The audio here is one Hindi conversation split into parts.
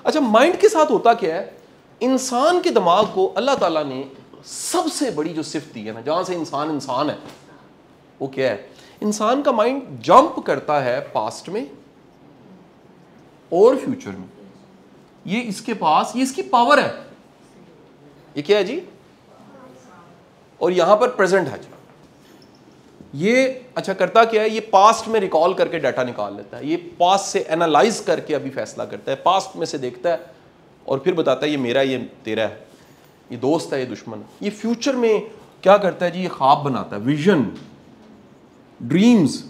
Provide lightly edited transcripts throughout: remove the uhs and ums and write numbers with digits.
अच्छा, माइंड के साथ होता क्या है, इंसान के दिमाग को अल्लाह ताला ने सबसे बड़ी जो सिफ्त दी है ना, जहां से इंसान इंसान है, वो क्या है, इंसान का माइंड जंप करता है पास्ट में और फ्यूचर में। ये इसके पास, ये इसकी पावर है। ये क्या है जी? और यहां पर प्रेजेंट है जी। ये अच्छा करता क्या है, ये पास्ट में रिकॉल करके डाटा निकाल लेता है, ये पास्ट से एनालाइज करके अभी फैसला करता है, पास्ट में से देखता है और फिर बताता है ये मेरा, ये तेरा है, ये दोस्त है, ये दुश्मन है। ये फ्यूचर में क्या करता है जी, ये ख्वाब बनाता है, विजन, ड्रीम्स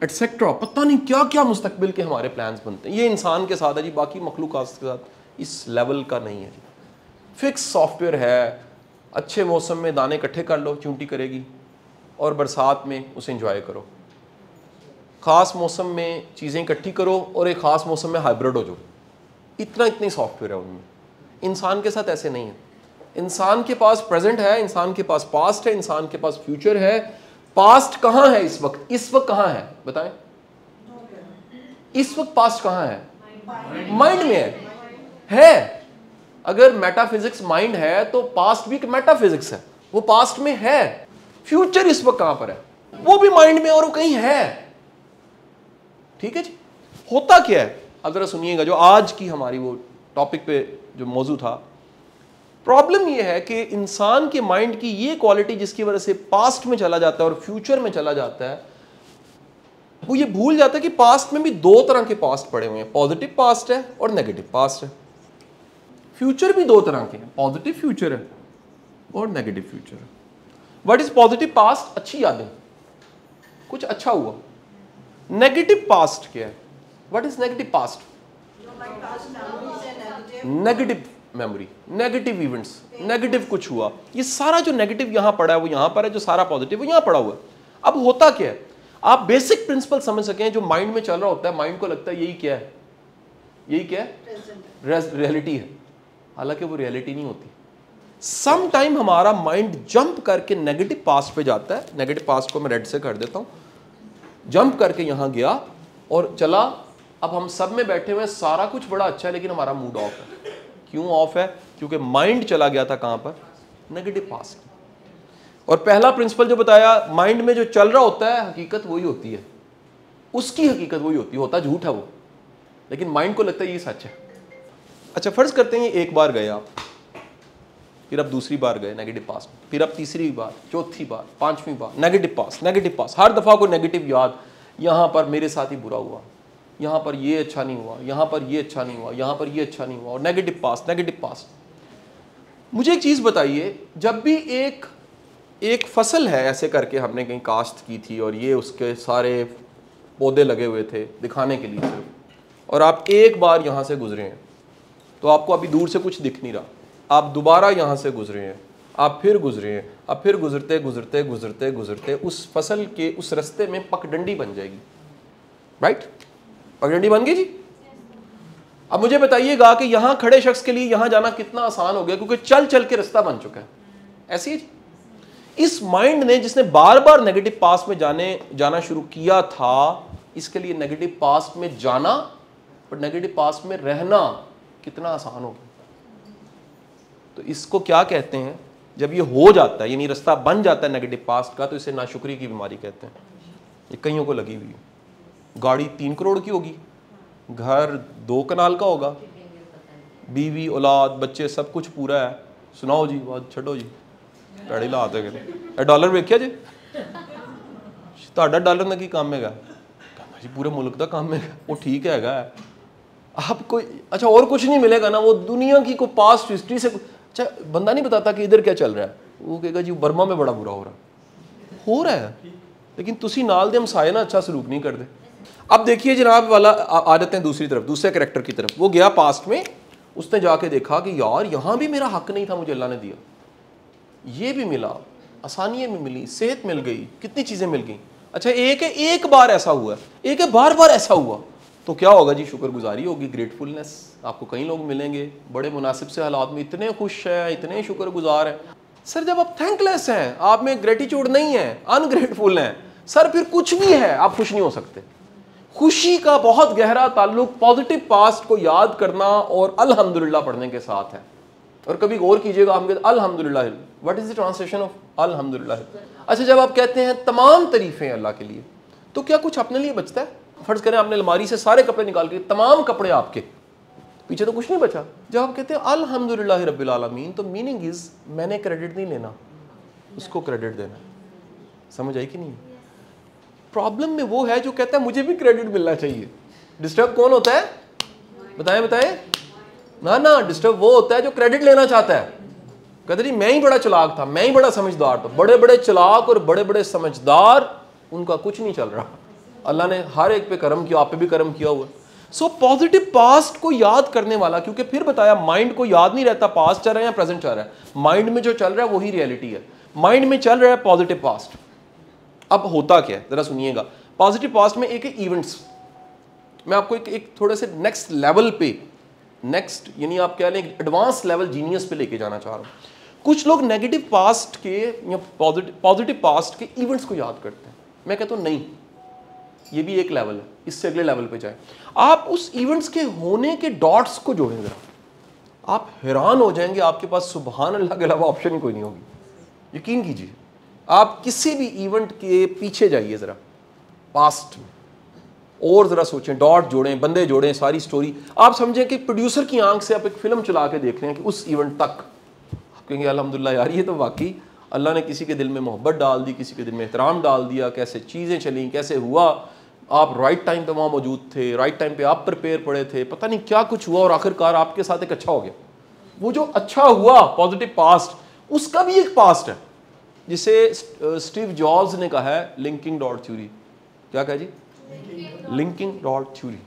एटसेट्रा, पता नहीं क्या क्या मुस्तकबिल के हमारे प्लान्स बनते हैं। ये इंसान के साथ है जी, बाकी मखलूकात के साथ इस लेवल का नहीं है जी। फिक्स सॉफ्टवेयर है, अच्छे मौसम में दाने इकट्ठे कर लो, चूंटी करेगी, और बरसात में उसे एंजॉय करो। ख़ास मौसम में चीज़ें इकट्ठी करो और एक ख़ास मौसम में हाइब्रिड हो जाओ। इतनी सॉफ्टवेयर है उनमें। इंसान के साथ ऐसे नहीं है। इंसान के पास प्रेजेंट है, इंसान के पास पास्ट है, इंसान के पास फ्यूचर है। पास्ट कहाँ है इस वक्त? इस वक्त कहाँ है बताएं? इस वक्त पास्ट कहाँ है? माइंड में है। अगर मेटाफिजिक्स माइंड है तो पास्ट भी मेटाफिजिक्स है, वो पास्ट में है। फ्यूचर इस वक्त कहां पर है? वो भी माइंड में और वो कहीं है। ठीक है जी। होता क्या है अब जरा सुनिएगा, जो आज की हमारी वो टॉपिक पे जो मौजू था, प्रॉब्लम ये है कि इंसान के माइंड की ये क्वालिटी जिसकी वजह से पास्ट में चला जाता है और फ्यूचर में चला जाता है, वो ये भूल जाता है कि पास्ट में भी दो तरह के पास्ट पड़े हुए हैं, पॉजिटिव पास्ट है और नेगेटिव पास्ट है। फ्यूचर भी दो तरह के हैं, पॉजिटिव फ्यूचर है और नेगेटिव फ्यूचर है। What is positive past? अच्छी यादें, कुछ अच्छा हुआ। नेगेटिव पास्ट क्या है? What is negative past? Negative memory, negative events, negative कुछ हुआ। ये सारा जो नेगेटिव यहां पड़ा है वो यहां पर है, जो सारा पॉजिटिव वो यहां पड़ा हुआ है। अब होता क्या है, आप बेसिक प्रिंसिपल समझ सकें जो माइंड में चल रहा होता है। माइंड को लगता है यही क्या है, यही क्या है, रियलिटी है, हालांकि वो रियलिटी नहीं होती। सम टाइम हमारा माइंड जंप करके नेगेटिव पास्ट पे जाता है। नेगेटिव पास्ट को मैं रेड से कर देता हूं। जंप करके यहां गया और चला। अब हम सब में बैठे हुए, सारा कुछ बड़ा अच्छा है, लेकिन हमारा मूड ऑफ है। क्यों ऑफ है? क्योंकि माइंड चला गया था कहां पर? Negative past. और पहला प्रिंसिपल जो बताया, माइंड में जो चल रहा होता है हकीकत वही होती है, उसकी हकीकत वही होती है, होता झूठ है वो, लेकिन माइंड को लगता है ये सच है। अच्छा, फर्ज करते हैं एक बार गए आप, फिर अब दूसरी बार गए नेगेटिव पास्ट, फिर अब तीसरी बार, चौथी बार, पांचवीं बार नेगेटिव पास्ट, नेगेटिव पास्ट। हर दफा को नेगेटिव याद, यहां पर मेरे साथ ही बुरा हुआ, यहां पर ये अच्छा नहीं हुआ, यहां पर ये अच्छा नहीं हुआ, यहां पर ये अच्छा नहीं हुआ, और नेगेटिव पास्ट, नेगेटिव पास्ट। मुझे एक चीज बताइए, जब भी एक फसल है ऐसे करके हमने कहीं काश्त की थी और ये उसके सारे पौधे लगे हुए थे दिखाने के लिए सिर्फ, और आप एक बार यहां से गुजरे हैं तो आपको अभी दूर से कुछ दिख नहीं रहा, आप दोबारा यहाँ से गुजरे हैं, आप फिर गुजरे हैं, अब फिर गुजरते गुजरते गुजरते गुजरते उस फसल के उस रास्ते में पगडंडी बन जाएगी। राइट? पगडंडी बन गई जी। अब मुझे बताइएगा कि यहाँ खड़े शख्स के लिए यहाँ जाना कितना आसान हो गया, क्योंकि चल चल के रास्ता बन चुका है। ऐसी ही इस माइंड ने, जिसने बार बार नेगेटिव पास्ट में जाना शुरू किया था, इसके लिए नेगेटिव पास्ट में जाना और नेगेटिव पास्ट में रहना कितना आसान हो गया। तो इसको क्या कहते हैं, जब ये हो जाता है, यानी रास्ता बन जाता है नेगेटिव पास्ट का, तो इसे नाशुक्री की बीमारी कहते हैं। ये कईयों को लगी हुई है। गाड़ी 3 करोड़ की होगी, घर 2 कनाल का होगा, बीवी औलाद बच्चे सब कुछ पूरा है, सुनाओ जी बात छो जी, पैड़ी ला आते डॉलर वेख्या जी, ਤੁਹਾਡਾ डॉलर ना की काम है जी, पूरे मुल्क का काम है वो, ठीक है आपको अच्छा और कुछ नहीं मिलेगा ना, वो दुनिया की को पास्ट हिस्ट्री से। अच्छा, बंदा नहीं बताता कि इधर क्या चल रहा है, वो कहेगा जी बर्मा में बड़ा बुरा हो रहा है, लेकिन तुसी नाल दे हमसाए ना अच्छा सलूक नहीं करते। अब देखिए जनाब वाला आ जाते हैं दूसरी तरफ, दूसरे कैरेक्टर की तरफ। वो गया पास्ट में, उसने जाके देखा कि यार यहाँ भी मेरा हक नहीं था, मुझे अल्लाह ने दिया, ये भी मिला, आसानियाँ भी मिली, सेहत मिल गई, कितनी चीज़ें मिल गई। अच्छा, एक बार ऐसा हुआ, एक है बार बार ऐसा हुआ, तो क्या होगा जी? शुक्रगुजारी होगी, ग्रेटफुलनेस। आपको कई लोग मिलेंगे बड़े मुनासिब से हालात में, इतने खुश हैं, इतने शुक्रगुजार हैं। सर जब आप थैंकलेस हैं, आप में ग्रेटिट्यूड नहीं है, अनग्रेटफुल हैं, सर फिर कुछ भी है आप खुश नहीं हो सकते। खुशी का बहुत गहरा ताल्लुक पॉजिटिव पास्ट को याद करना और अल्हम्दुलिल्लाह पढ़ने के साथ है। और कभी गौर कीजिएगा, हम कहते अल्हम्दुलिल्लाह, what is the translation of अल्हम्दुलिल्लाह? अच्छा, जब आप कहते हैं तमाम तारीफें अल्लाह के लिए, तो क्या कुछ अपने लिए बचता है? फर्ज करें आपने अलमारी से सारे कपड़े निकाल के, तमाम कपड़े आपके, पीछे तो कुछ नहीं बचा। जब आप कहते हैं अल्हम्दुलिल्लाह रब्बिल आलमीन, तो मीनिंग इज मैंने क्रेडिट नहीं लेना, उसको क्रेडिट देना। समझ आई कि नहीं? प्रॉब्लम में वो है जो कहता है मुझे भी क्रेडिट मिलना चाहिए। डिस्टर्ब कौन होता है? बताएं बताएं। ना ना, डिस्टर्ब वो होता है जो क्रेडिट लेना चाहता है। कहते नहीं मैं ही बड़ा चालाक था, मैं ही बड़ा समझदार था। बड़े बड़े चालाक और बड़े बड़े समझदार, उनका कुछ नहीं चल रहा। अल्लाह ने हर एक पे करम किया, आप पे भी करम किया हुआ। सो पॉजिटिव पास्ट को याद करने वाला, क्योंकि फिर बताया माइंड को याद नहीं रहता पास्ट चल रहा है या प्रेजेंट चल रहा है, माइंड में जो चल रहा है वही रियलिटी है। माइंड में चल रहा है पॉजिटिव पास्ट। अब होता क्या है जरा सुनिएगा। पॉजिटिव पास्ट में एक इवेंट्स, मैं आपको एक थोड़े से नेक्स्ट लेवल पे, नेक्स्ट यानी आप कह लें एडवांस लेवल जीनियस पे लेके जाना चाह रहा हूं। कुछ लोग नेगेटिव पास्ट के या पॉजिटिव पास्ट के इवेंट्स को याद करते हैं। मैं कहता हूं नहीं, ये भी एक लेवल है, इससे अगले लेवल पे जाए। आप उस इवेंट्स के होने के डॉट्स को जोड़ें जरा, आप हैरान हो जाएंगे। आपके पास सुभान अल्लाह के अलावा ऑप्शन ही कोई नहीं होगी। यकीन कीजिए, आप किसी भी इवेंट के पीछे जाइए जरा पास्ट में और जरा सोचें, डॉट जोड़ें, बंदे जोड़ें, सारी स्टोरी। आप समझें कि प्रोड्यूसर की आंख से आप एक फिल्म चला के देख रहे हैं कि उस इवेंट तक आप कहेंगे अल्हम्दुलिल्लाह यार, ये तो वाकई अल्लाह ने किसी के दिल में मोहब्बत डाल दी, किसी के दिल में एहतराम डाल दिया, कैसे चीज़ें चली, कैसे हुआ, आप राइट टाइम पे वहाँ मौजूद थे, राइट टाइम पे आप प्रिपेयर पड़े थे, पता नहीं क्या कुछ हुआ और आखिरकार आपके साथ एक अच्छा हो गया। वो जो अच्छा हुआ पॉजिटिव पास्ट, उसका भी एक पास्ट है जिसे स्टीव जॉब्स ने कहा है लिंकिंग डॉट थ्योरी। क्या कहा जी? Linking dot theory.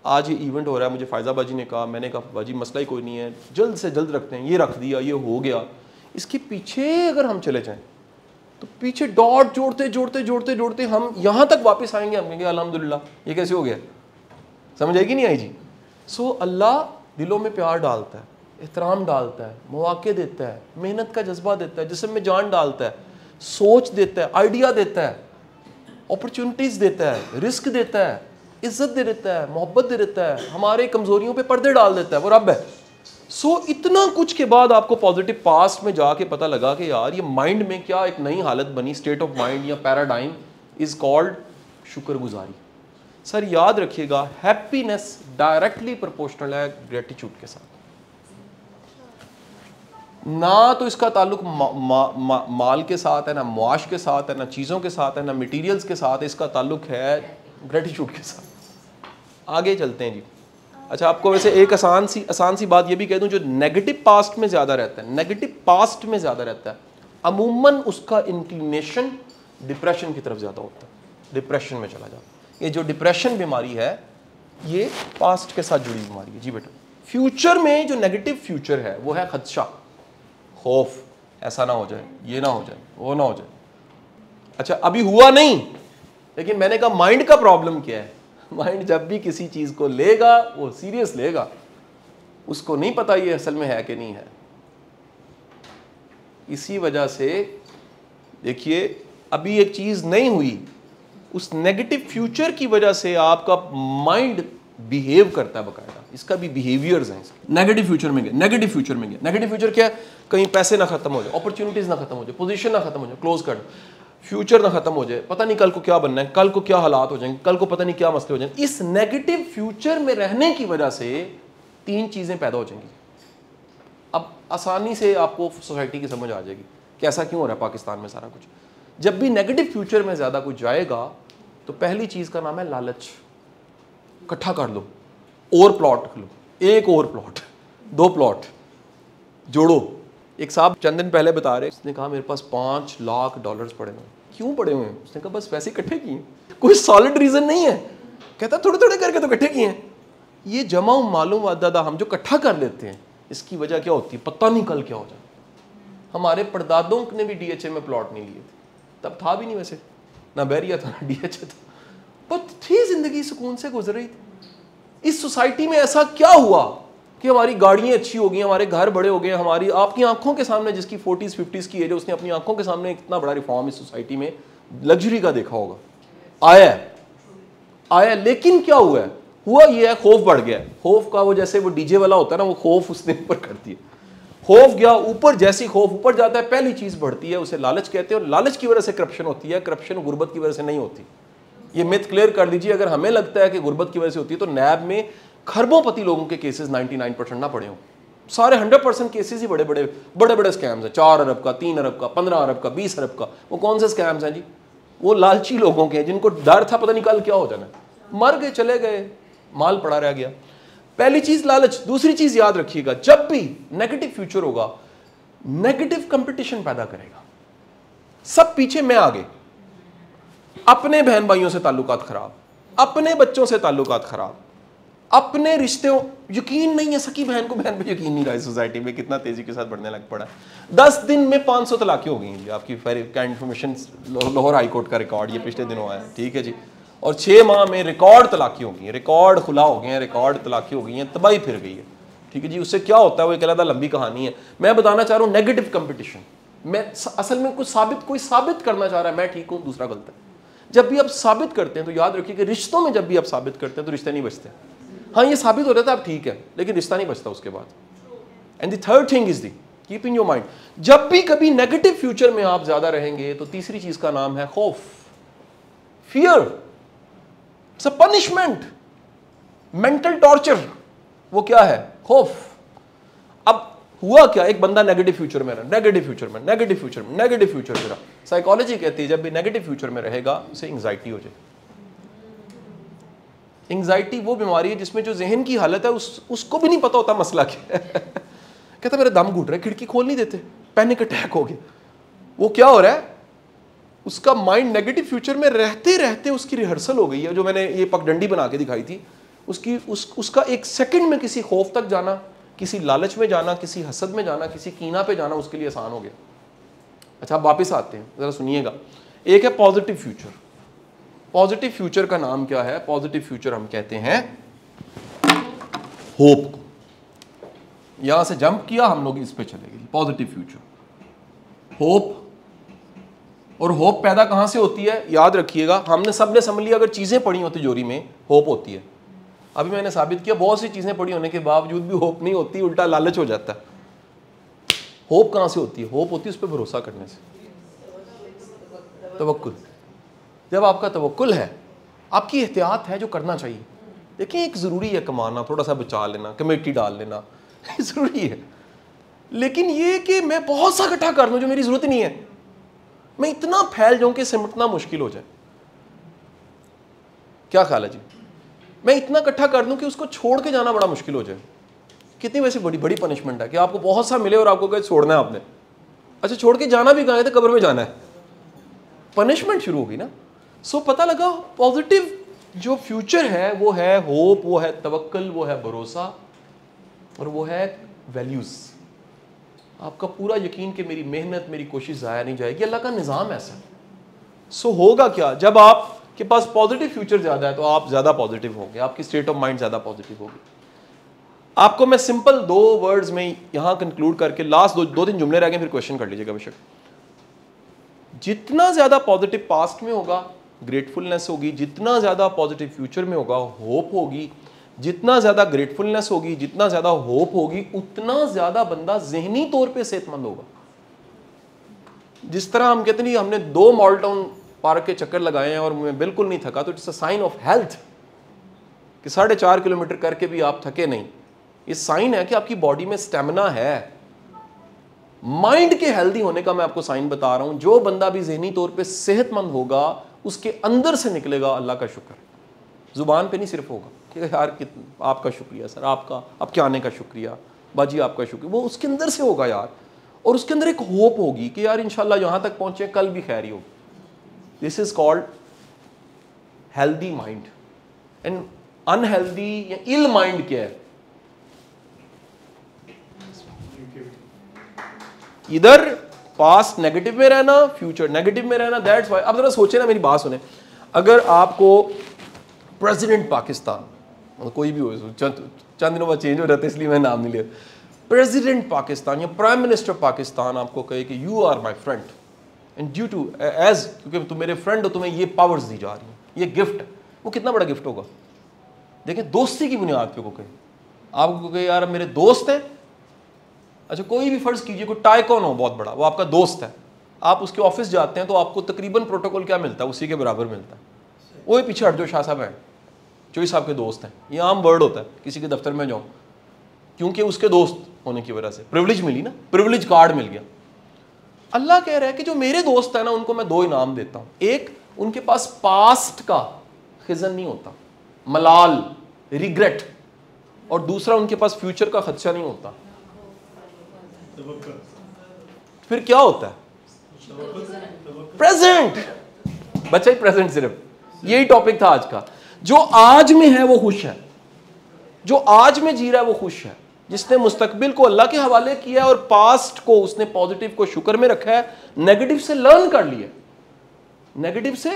आज ये इवेंट हो रहा है, मुझे फायजा बाजी ने कहा, मैंने कहा बाजी मसला ही कोई नहीं है, जल्द से जल्द रखते हैं, ये रख दिया, ये हो गया। इसके पीछे अगर हम चले जाएं तो पीछे डॉट जोड़ते जोड़ते जोड़ते जोड़ते हम यहाँ तक वापस आएंगे, हम कहेंगे अल्हम्दुलिल्लाह ये कैसे हो गया। समझ आएगी नहीं आई जी? सो अल्लाह दिलों में प्यार डालता है, एहतराम डालता है, मौके देता है, मेहनत का जज्बा देता है, जिस्म में जान डालता है, सोच देता है, आइडिया देता है, अपॉर्चुनिटीज़ देता है, रिस्क देता है, इज्जत दे देता है, मोहब्बत दे देता है, हमारे कमज़ोरियों पे पर्दे डाल देता है, वो रब है। सो इतना कुछ के बाद आपको पॉजिटिव पास्ट में जाके पता लगा कि यार ये माइंड में क्या एक नई हालत बनी, स्टेट ऑफ माइंड या पैराडाइम इज़ कॉल्ड शुक्रगुजारी। सर याद रखिएगा, हैप्पीनेस डायरेक्टली प्रोपोर्शनल है ग्रेटिट्यूड के साथ। ना तो इसका ताल्लुक माल के साथ है, ना मुआश के साथ है, ना चीज़ों के साथ है, ना मटेरियल्स के साथ है, इसका ताल्लुक है ग्रेटिट्यूड के साथ। आगे चलते हैं जी। अच्छा, आपको वैसे एक आसान सी बात ये भी कह दूं, जो नेगेटिव पास्ट में ज़्यादा रहता है, नेगेटिव पास्ट में ज़्यादा रहता है, अमूमन उसका इंक्लिनेशन डिप्रेशन की तरफ ज़्यादा होता है, डिप्रेशन में चला जाता है। ये जो डिप्रेशन बीमारी है ये पास्ट के साथ जुड़ी बीमारी है जी बेटा। फ्यूचर में जो नेगेटिव फ्यूचर है वो है खदशा, खौफ, ऐसा ना हो जाए, ये ना हो जाए, वो ना हो जाए। अच्छा, अभी हुआ नहीं, लेकिन मैंने कहा माइंड का प्रॉब्लम क्या है। माइंड जब भी किसी चीज़ को लेगा वो सीरियस लेगा, उसको नहीं पता ये असल में है कि नहीं है। इसी वजह से देखिए, अभी एक चीज़ नहीं हुई, उस नेगेटिव फ्यूचर की वजह से आपका माइंड बिहेव करता है बकायदा। इसका भी बिहेवियर्स हैं। नेगेटिव फ्यूचर में गए, नेगेटिव फ्यूचर में गए। नेगेटिव फ्यूचर क्या है? कहीं पैसे ना खत्म हो जाए, अपॉर्चुनिटीज़ ना खत्म हो जाए, पोजीशन ना खत्म हो जाए, क्लोज कर, फ्यूचर ना खत्म हो जाए, पता नहीं कल को क्या बनना है, कल को क्या हालात हो जाएंगे, कल को पता नहीं क्या मसले हो जाएंगे। इस नेगेटिव फ्यूचर में रहने की वजह से तीन चीज़ें पैदा हो जाएंगी। अब आसानी से आपको सोसाइटी की समझ आ जाएगी कैसा क्यों हो रहा है पाकिस्तान में सारा कुछ। जब भी नेगेटिव फ्यूचर में ज़्यादा कुछ जाएगा तो पहली चीज़ का नाम है लालच। इकट्ठा कर लो, और प्लॉट लो, एक और प्लॉट, दो प्लॉट जोड़ो। एक साहब चंद दिन पहले बता रहे, उसने कहा मेरे पास $5 लाख पड़े हुए हैं। क्यों पड़े हुए हैं? उसने कहा बस पैसे इकट्ठे किए, कोई सॉलिड रीज़न नहीं है। कहता थोड़े थोड़े करके तो इकट्ठे किए हैं। ये जमा मालूम दादा हम जो इकट्ठा कर लेते हैं, इसकी वजह क्या होती है पता नहीं कल क्या हो जाए। हमारे परदादों ने भी DHA में प्लॉट नहीं लिए थे, तब था भी नहीं वैसे, ना बैरिया था ना DHA था, पर थी जिंदगी सुकून से गुजर रही थी। इस सोसाइटी में ऐसा क्या हुआ कि हमारी गाड़ियाँ अच्छी हो गई, हमारे घर बड़े हो गए, हमारी आपकी आंखों के सामने, जिसकी 40s 50s की एज है, उसने अपनी आंखों के सामने इतना बड़ा रिफॉर्म इस सोसाइटी में लग्जरी का देखा होगा। आया है, आया, लेकिन क्या हुआ है, हुआ ये है खौफ बढ़ गया। खौफ का वो जैसे वो डीजे वाला होता है ना, वो खौफ उसने ऊपर कर दिया, खौफ गया ऊपर, जैसी खौफ ऊपर जाता है पहली चीज बढ़ती है, उसे लालच कहते हैं, और लालच की वजह से करप्शन होती है, करप्शन गुर्बत की वजह से नहीं होती। ये मिथ क्लियर कर दीजिए। अगर हमें लगता है कि गुर्बत की वजह से होती है, तो नैब में खरबोंपति लोगों के केसेस 99% ना पड़े हों, सारे 100% केसेस ही बड़े बड़े स्कैम्स हैं, 4 अरब का, 3 अरब का, 15 अरब का, 20 अरब का। वो कौन से स्कैम्स हैं जी? वो लालची लोगों के हैं जिनको डर था पता नहीं कल क्या हो जाना, मर गए, चले गए, माल पड़ा रह गया। पहली चीज लालच। दूसरी चीज याद रखिएगा, जब भी नेगेटिव फ्यूचर होगा, नेगेटिव कंपटीशन पैदा करेगा। सब पीछे, मैं आगे, अपने बहन भाइयों से ताल्लुकात खराब, अपने बच्चों से ताल्लुकात खराब, अपने रिश्तों, यकीन नहीं है, सकी बहन को बहन पे यकीन नहीं रहा है सोसाइटी में, कितना तेजी के साथ बढ़ने लग पड़ा। 10 दिन में 500 तलाक़ें हो गई हैं जी। आपकी क्या इन्फॉर्मेशन, लाहौर हाई कोर्ट का रिकॉर्ड ये पिछले दिनों आया, ठीक है जी। और 6 माह में रिकॉर्ड तलाक़ें हो गई हैं, रिकॉर्ड खुला हो गए हैं, रिकॉर्ड तलाक़ें हो गई हैं, तबाही फिर गई है, ठीक है जी। उससे क्या होता है वो एक अलग लंबी कहानी है। मैं बताना चाह रहा हूँ नेगेटिव कंपटीशन, मैं असल में कोई साबित करना चाह रहा है, मैं ठीक हूँ दूसरा गलत है। जब भी आप साबित करते हैं तो याद रखिए कि रिश्तों में जब भी आप साबित करते हैं तो रिश्ते नहीं बचते। हाँ, ये साबित हो रहा था आप ठीक है, लेकिन रिश्ता नहीं बचता उसके बाद। And the third thing is the, keep in your mind, जब भी कभी नेगेटिव फ्यूचर में आप ज्यादा रहेंगे तो तीसरी चीज का नाम है खौफ, fear, it's a punishment, mental torture. वो क्या है? खौफ। अब हुआ क्या, एक बंदा नेगेटिव फ्यूचर में रहा, नेगेटिव फ्यूचर में रहा। साइकोलॉजी कहती है जब भी नेगेटिव फ्यूचर में रहेगा उसे एंग्जाइटी हो जाए। एंग्जाइटी वो बीमारी है जिसमें जो जहन की हालत है उसको भी नहीं पता होता मसला क्या है। कहता मेरा दम घुट रहा है, खिड़की खोल नहीं देते, पैनिक अटैक हो गया। वो क्या हो रहा है, उसका माइंड नेगेटिव फ्यूचर में रहते रहते उसकी रिहर्सल हो गई है। जो मैंने ये पगडंडी बना के दिखाई थी, उसका एक सेकंड में किसी खौफ तक जाना, किसी लालच में जाना, किसी हसद में जाना, किसी कीना पे जाना उसके लिए आसान हो गया। अच्छा, आप वापस आते हैं, जरा सुनिएगा। एक है पॉजिटिव फ्यूचर। पॉजिटिव फ्यूचर का नाम क्या है? पॉजिटिव फ्यूचर हम कहते हैं होप को। यहां से जंप किया हम लोग, इस पे चले गए। Positive future, hope. और होप पैदा कहां से होती है? याद रखिएगा, हमने सबने समझ लिया अगर चीजें पड़ी हो तिजोरी में होप होती है। अभी मैंने साबित किया बहुत सी चीजें पड़ी होने के बावजूद भी होप नहीं होती, उल्टा लालच हो जाता है। होप कहां से होती है? होप होती है उस पर भरोसा करने से, तवक्कुल। जब आपका तवक्कुल है, आपकी एहतियात है जो करना चाहिए। देखिए, एक ज़रूरी है कमाना, थोड़ा सा बचा लेना, कमेटी डाल लेना ज़रूरी है, लेकिन ये कि मैं बहुत सा इकट्ठा कर लूँ जो मेरी ज़रूरत नहीं है, मैं इतना फैल जाऊँ कि सिमटना मुश्किल हो जाए। क्या ख्याल है जी? मैं इतना इकट्ठा कर दूँ कि उसको छोड़ के जाना बड़ा मुश्किल हो जाए। कितनी वैसे बड़ी पनिशमेंट है कि आपको बहुत सा मिले और आपको कहे छोड़ना है आपने। अच्छा, छोड़ के जाना भी कहाँ है? तो कब्र में जाना है, पनिशमेंट शुरू होगी ना। सो पता लगा पॉजिटिव जो फ्यूचर है वो है होप, वो है तवक्कुल, वो है भरोसा, और वो है वैल्यूज। आपका पूरा यकीन कि मेरी मेहनत, मेरी कोशिश ज़ाया नहीं जाएगी। अल्लाह का निज़ाम ऐसा। सो होगा क्या, जब आपके पास पॉजिटिव फ्यूचर ज़्यादा है तो आप ज़्यादा पॉजिटिव होंगे, आपकी स्टेट ऑफ माइंड ज़्यादा पॉजिटिव होगी। आपको मैं सिंपल 2 वर्ड्स में यहां कंक्लूड करके, लास्ट 2-3 जुमले रह गए, फिर क्वेश्चन कर लीजिएगा बेशक। जितना ज़्यादा पॉजिटिव पास्ट में होगा, ग्रेटफुलनेस होगी। जितना ज़्यादा पॉजिटिव फ्यूचर में होगा, होप होगी। जितना ज़्यादा ग्रेटफुलनेस होगी, जितना ज़्यादा होप होगी, उतना ज़्यादा बंदा जहनी तौर पे सेहतमंद होगा। जिस तरह हम कहते नहीं, हमने 2 मॉल टाउन पार्क के चक्कर लगाए हैं और मैं बिल्कुल नहीं थका, तो it's a sign of health कि 4.5 किलोमीटर करके भी आप थके नहीं। ये साइन है कि आपकी बॉडी में स्टेमिना है। माइंड के हेल्दी होने का मैं आपको साइन बता रहा हूं। जो बंदा भी जहनी तौर पे सेहतमंद होगा, उसके अंदर से निकलेगा अल्लाह का शुक्र। जुबान पे नहीं सिर्फ होगा कि यार आपका शुक्रिया सर, आपके आने का शुक्रिया, बाजी आपका शुक्रिया, वो उसके अंदर से होगा यार। और उसके अंदर एक होप होगी कि यार इंशाल्लाह यहां तक पहुंचे, कल भी खैर ही होगी। This is called healthy mind. And unhealthy या इल माइंड क्या है? इधर पास्ट नेगेटिव में रहना, फ्यूचर नेगेटिव में रहना। दैट्स व्हाई, अब जरा सोचे ना, मेरी बात सुने, अगर आपको प्रेसिडेंट पाकिस्तान, कोई भी हो, चंद दिनों बाद चेंज हो जाता है इसलिए मैं नाम नहीं लिया, प्रेसिडेंट पाकिस्तान या प्राइम मिनिस्टर पाकिस्तान आपको कहे कि you are my friend and due to age, क्योंकि तुम मेरे फ्रेंड हो, तुम्हें ये पावर्स दी जा रही हैं, ये गिफ्ट, वो कितना बड़ा गिफ्ट होगा। देखें, दोस्ती की बुनियाद पे को कहे, आपको कहे यार मेरे दोस्त हैं, अच्छा कोई भी फर्ज कीजिए, कोई टाइकॉन हो बहुत बड़ा, वो आपका दोस्त है, आप उसके ऑफिस जाते हैं तो आपको तकरीबन प्रोटोकॉल क्या मिलता है, उसी के बराबर मिलता है। वो पीछे हट जो शाह साहब हैं, जो इस आपके दोस्त हैं, ये आम वर्ड होता है किसी के दफ्तर में जाऊँ, क्योंकि उसके दोस्त होने की वजह से प्रिविलेज मिली ना, प्रिविलेज कार्ड मिल गया। अल्लाह कह रहा है कि जो मेरे दोस्त है ना, उनको मैं 2 इनाम देता हूं। एक, उनके पास पास्ट का खिजन नहीं होता, मलाल, रिग्रेट, और दूसरा उनके पास फ्यूचर का खदशा नहीं होता। फिर क्या होता है? प्रेजेंट। बच्चा ही प्रेजेंट, सिर्फ यही टॉपिक था आज का। जो आज में है वो खुश है, जो आज में जी रहा है वो खुश है, जिसने मुस्तकबिल को अल्लाह के हवाले किया और पास्ट को उसने पॉजिटिव को शुक्र में रखा है, नेगेटिव से लर्न कर लिया, नेगेटिव से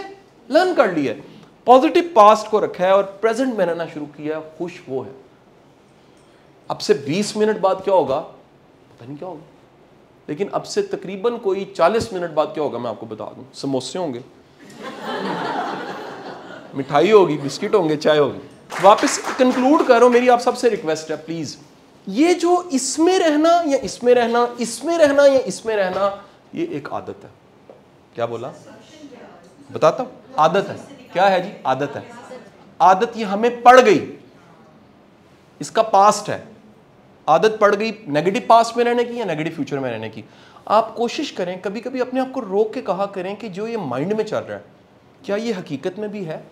लर्न कर लिया, पॉजिटिव पास्ट को रखा है और प्रेजेंट में रहना शुरू किया, खुश वो है। अब से 20 मिनट बाद क्या होगा पता नहीं क्या होगा, लेकिन अब से तकरीबन कोई 40 मिनट बाद क्या होगा मैं आपको बता दूं। समोसे होंगे, मिठाई होगी, बिस्किट होंगे, चाय होगी। वापस कंक्लूड करो, मेरी आप सबसे रिक्वेस्ट है प्लीज, ये जो इसमें रहना या इसमें रहना, इसमें रहना या इसमें रहना, ये एक आदत है। क्या बोला? बताता हूं, आदत है। क्या है जी? आदत है। आदत ये हमें पड़ गई, इसका पास्ट है, आदत पड़ गई नेगेटिव पास्ट में रहने की या नेगेटिव फ्यूचर में रहने की। आप कोशिश करें, कभी कभी अपने आप को रोक के कहा करें कि जो ये माइंड में चल रहा है क्या ये हकीकत में भी है।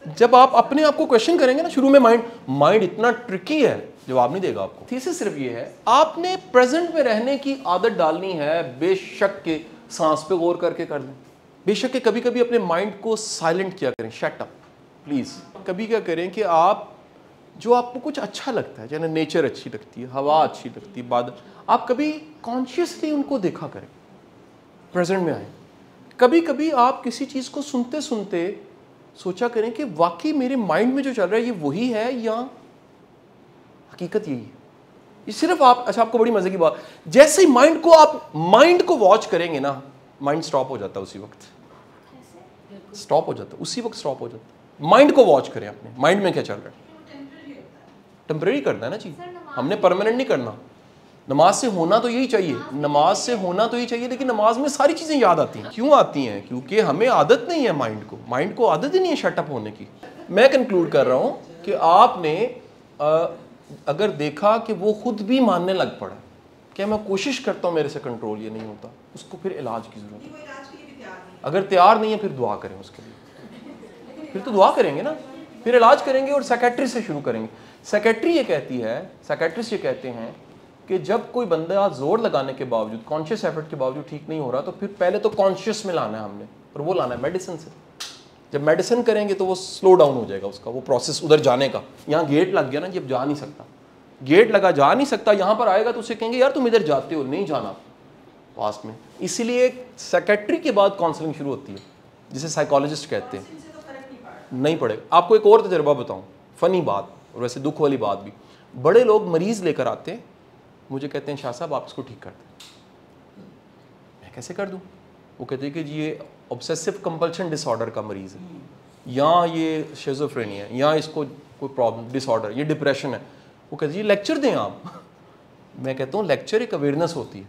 जब आप अपने आप को क्वेश्चन करेंगे ना, शुरू में माइंड इतना ट्रिकी है, जवाब नहीं देगा आपको। थीसिस सिर्फ ये है, आपने प्रेजेंट में रहने की आदत डालनी है। बेशक के सांस पे गौर करके कर लें, बेशक के कभी कभी अपने माइंड को साइलेंट किया करें, शट अप प्लीज। कभी क्या करें कि आप जो आपको कुछ अच्छा लगता है, जैसे नेचर अच्छी लगती है, हवा अच्छी लगती है, बादल, आप कभी कॉन्शियसली उनको देखा करें, प्रेजेंट में आए। कभी कभी आप किसी चीज़ को सुनते सुनते सोचा करें कि वाकई मेरे माइंड में जो चल रहा है ये वही है या हकीकत यही है। ये सिर्फ आप, अच्छा आपको बड़ी मजे की बात, जैसे ही माइंड को वॉच करेंगे ना, माइंड स्टॉप हो जाता है उसी वक्त, स्टॉप हो जाता है उसी वक्त, स्टॉप हो जाता है। माइंड को वॉच करें, अपने माइंड में क्या चल रहा है। टेम्परेरी करना है ना जी, हमने परमानेंट नहीं करना। नमाज से होना तो यही चाहिए, नमाज से होना तो यही चाहिए, लेकिन नमाज में सारी चीज़ें याद आती हैं। क्यों आती हैं? क्योंकि हमें आदत नहीं है, माइंड को आदत ही नहीं है शटअप होने की। मैं कंक्लूड कर रहा हूँ कि आपने अगर देखा कि वो खुद भी मानने लग पड़ा कि मैं कोशिश करता हूँ मेरे से कंट्रोल ये नहीं होता, उसको फिर इलाज की ज़रूरत है। अगर तैयार नहीं है फिर दुआ करें उसके लिए, फिर तो दुआ करेंगे ना, फिर इलाज करेंगे और साइकेट्रिस्ट से शुरू करेंगे। साइकेट्री ये कहती है, साइकेट्रिस्ट ये कहते हैं कि जब कोई बंदा जोर लगाने के बावजूद, कॉन्शियस एफर्ट के बावजूद ठीक नहीं हो रहा, तो फिर पहले तो कॉन्शियस में लाना है हमने, और वो लाना है मेडिसिन से। जब मेडिसिन करेंगे तो वो स्लो डाउन हो जाएगा उसका वो प्रोसेस उधर जाने का। यहाँ गेट लग गया ना, जब जा नहीं सकता, गेट लगा, जा नहीं सकता, यहाँ पर आएगा तो उसे कहेंगे यार तुम इधर जाते हो, नहीं जाना पास में। इसीलिए साइकेट्री के बाद काउंसलिंग शुरू होती है, जिसे साइकोलॉजिस्ट कहते हैं। नहीं पड़ेगा। आपको एक और तजर्बा बताऊँ, फ़नी बात और वैसे दुख वाली बात भी। बड़े लोग मरीज़ लेकर आते हैं, मुझे कहते हैं शाह साहब आप इसको ठीक कर दें। मैं कैसे कर दूं? वो कहते हैं कि जी ये ऑब्सेसिव कंपल्शन डिसऑर्डर का मरीज़ है, या ये शिज़ोफ्रेनिया है, या इसको कोई प्रॉब्लम डिसऑर्डर, ये डिप्रेशन है। वो कहते हैं जी लेक्चर दें आप। मैं कहता हूँ लेक्चर एक अवेयरनेस होती है,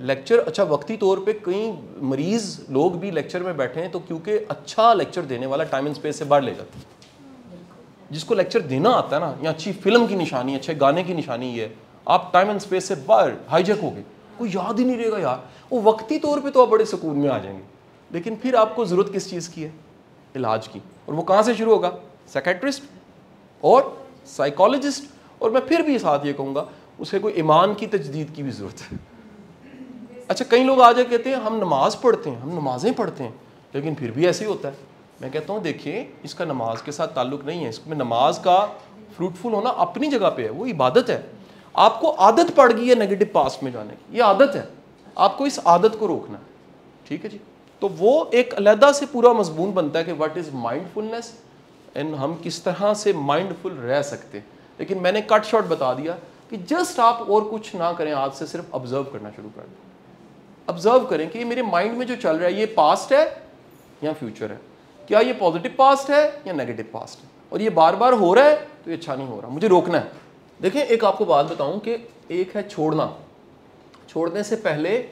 लेक्चर अच्छा वक्ती तौर पे कई मरीज़ लोग भी लेक्चर में बैठे हैं तो क्योंकि अच्छा लेक्चर देने वाला टाइम एंड स्पेस से बाहर ले जाता है। जिसको लेक्चर देना आता है ना, या अच्छी फिल्म की निशानी, अच्छे गाने की निशानी ये है, आप टाइम एंड स्पेस से बाहर हाईजैक हो गए, कोई याद ही नहीं रहेगा यार। वो वक्ती तौर पे तो आप बड़े सुकून में आ जाएंगे, लेकिन फिर आपको ज़रूरत किस चीज़ की है? इलाज की। और वो कहाँ से शुरू होगा? साइकेट्रिस्ट और साइकोलॉजिस्ट। और मैं फिर भी साथ ये कहूँगा उसे कोई ईमान की तजदीद की भी ज़रूरत है। अच्छा कई लोग आ जाए कहते हैं हम नमाज़ पढ़ते हैं, हम नमाज़ें पढ़ते हैं, लेकिन फिर भी ऐसे ही होता है। मैं कहता हूँ देखिए इसका नमाज के साथ ताल्लुक़ नहीं है, इसमें नमाज का फ्रूटफुल होना अपनी जगह पे है, वो इबादत है। आपको आदत पड़ गई है नेगेटिव पास्ट में जाने की, ये आदत है, आपको इस आदत को रोकना है, ठीक है जी। तो वो एक अलहदा से पूरा मजमून बनता है कि व्हाट इज़ माइंडफुलनेस एंड हम किस तरह से माइंडफुल रह सकते हैं। लेकिन मैंने कट शॉट बता दिया कि जस्ट आप और कुछ ना करें, आज से सिर्फ ऑब्जर्व करना शुरू कर दें। ऑब्जर्व करें कि ये मेरे माइंड में जो चल रहा है ये पास्ट है या फ्यूचर है। क्या ये पॉजिटिव पास्ट है या नेगेटिव पास्ट है, और ये बार बार हो रहा है तो ये अच्छा नहीं हो रहा, मुझे रोकना है। देखिए एक आपको बात बताऊं कि एक है छोड़ना, छोड़ने से पहले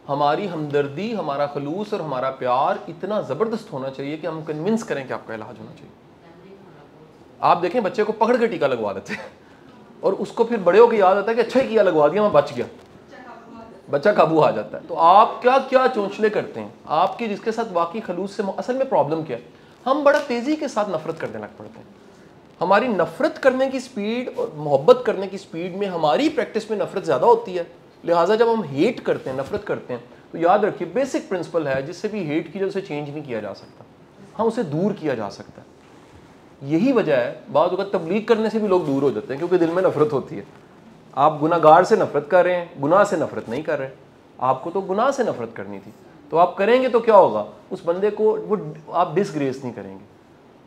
हमारी हमदर्दी, हमारा खलूस और हमारा प्यार इतना ज़बरदस्त होना चाहिए कि हम कन्विंस करें कि आपका इलाज होना चाहिए। आप देखें बच्चे को पकड़ के टीका लगवा देते हैं और उसको फिर बड़े होकर याद आता है कि अच्छा ही किया, लगवा दिया, मैं बच गया, बच्चा काबू आ जाता है। तो आप क्या क्या चोंचले करते हैं आपकी, जिसके साथ वाकई खलूस से असल में प्रॉब्लम क्या है, हम बड़ा तेज़ी के साथ नफरत करने लग पड़ते हैं। हमारी नफरत करने की स्पीड और मोहब्बत करने की स्पीड में हमारी प्रैक्टिस में नफरत ज़्यादा होती है। लिहाजा जब हम हेट करते हैं, नफरत करते हैं, तो याद रखिए बेसिक प्रिंसिपल है जिससे भी हेट की, उसे चेंज नहीं किया जा सकता, हाँ उसे दूर किया जा सकता है। यही वजह है बात होगा तबलीग करने से भी लोग दूर हो जाते हैं, क्योंकि दिल में नफरत होती है। आप गुनाहगार से नफरत कर रहे हैं, गुनाह से नफरत नहीं कर रहे। आपको तो गुनाह से नफरत करनी थी, तो आप करेंगे तो क्या होगा, उस बंदे को वो आप डिसग्रेस नहीं करेंगे,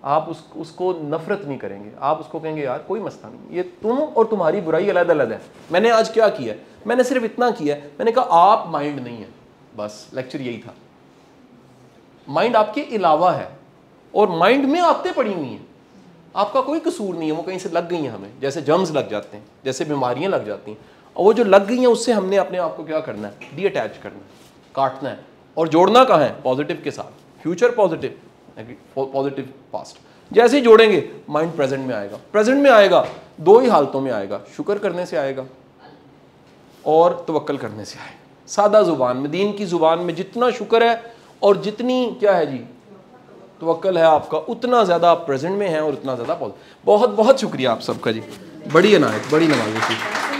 आप उसको नफरत नहीं करेंगे, आप उसको कहेंगे यार कोई मसला नहीं, ये तुम और तुम्हारी बुराई अलग अलग है। मैंने आज क्या किया है, मैंने सिर्फ इतना किया है, मैंने कहा आप माइंड नहीं है, बस लेक्चर यही था। माइंड आपके अलावा है और माइंड में आते पड़ी हुई हैं, आपका कोई कसूर नहीं है, वो कहीं से लग गई हैं हमें, जैसे जर्म्स लग जाते हैं, जैसे बीमारियां लग जाती हैं, और वो जो लग गई हैं उससे हमने अपने आप को क्या करना है, डी अटैच करना है, काटना है, और जोड़ना कहाँ है, पॉजिटिव के साथ, फ्यूचर पॉजिटिव, पॉजिटिव पास्ट। जैसे ही जोड़ेंगे माइंड प्रेजेंट में आएगा। प्रेजेंट में आएगा दो ही हालतों में आएगा, शुक्र करने से आएगा और तवक्कल करने से आएगा। सादा जुबान में, दीन की जुबान में जितना शुक्र है और जितनी क्या है जी तवक्कल है आपका, उतना ज़्यादा आप प्रेजेंट में हैं और उतना ज़्यादा बहुत बहुत शुक्रिया आप सबका जी, बड़ी इनायत, बड़ी नवाज़ी।